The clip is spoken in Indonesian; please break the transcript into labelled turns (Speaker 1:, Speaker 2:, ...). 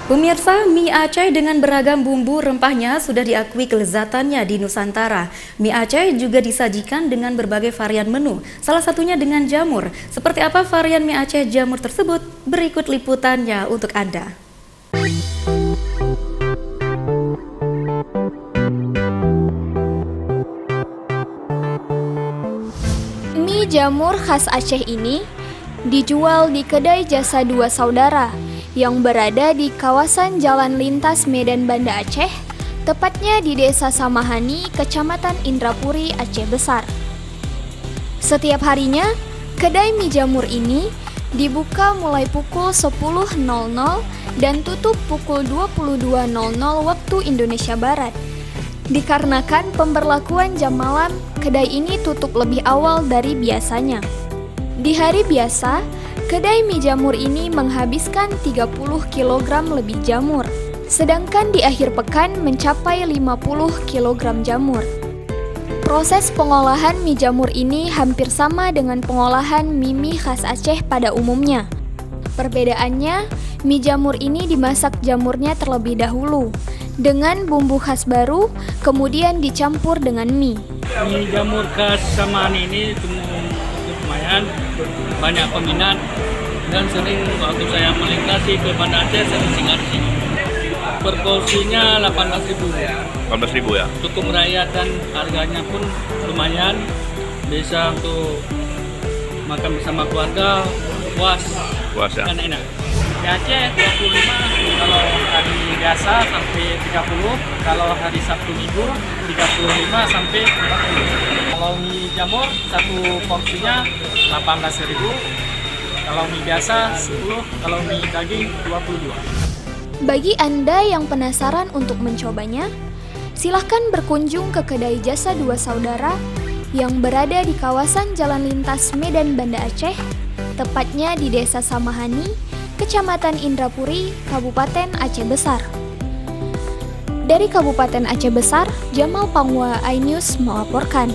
Speaker 1: Pemirsa, mie Aceh dengan beragam bumbu rempahnya sudah diakui kelezatannya di Nusantara. Mie Aceh juga disajikan dengan berbagai varian menu, salah satunya dengan jamur. Seperti apa varian mie Aceh jamur tersebut? Berikut liputannya untuk Anda.
Speaker 2: Mie jamur khas Aceh ini dijual di kedai Jasa Dua Saudara yang berada di kawasan Jalan Lintas Medan Banda Aceh, tepatnya di Desa Samahani, Kecamatan Indrapuri, Aceh Besar. Setiap harinya, kedai mie jamur ini dibuka mulai pukul 10.00 dan tutup pukul 22.00 waktu Indonesia Barat. Dikarenakan pemberlakuan jam malam, kedai ini tutup lebih awal dari biasanya. Di hari biasa, kedai mie jamur ini menghabiskan 30 kg lebih jamur, sedangkan di akhir pekan mencapai 50 kg jamur. Proses pengolahan mie jamur ini hampir sama dengan pengolahan mie khas Aceh pada umumnya. Perbedaannya, mie jamur ini dimasak jamurnya terlebih dahulu, dengan bumbu khas baru, kemudian dicampur dengan mie.
Speaker 3: Mie jamur khas Samahani ini lumayan banyak peminat dan sering waktu saya melintasi ke Banda Aceh sering singgah di sini. Per porsinya 18.000.
Speaker 4: 18.000 ya?
Speaker 3: Cukup merakyat dan harganya pun lumayan, bisa untuk makan bersama keluarga, puas
Speaker 4: Ya?
Speaker 3: dan enak. Di Aceh 25, kalau hari biasa sampai 30, kalau hari Sabtu Minggu 35 sampai 40. Kalau mie jamur satu porsinya 18.000, kalau mie biasa 10, kalau mie daging 22.
Speaker 2: Bagi Anda yang penasaran untuk mencobanya, silahkan berkunjung ke kedai Jasa Dua Saudara yang berada di kawasan Jalan Lintas Medan Banda Aceh, tepatnya di Desa Samahani, Kecamatan Indrapuri, Kabupaten Aceh Besar. Dari Kabupaten Aceh Besar, Jamal Pangwa iNews melaporkan.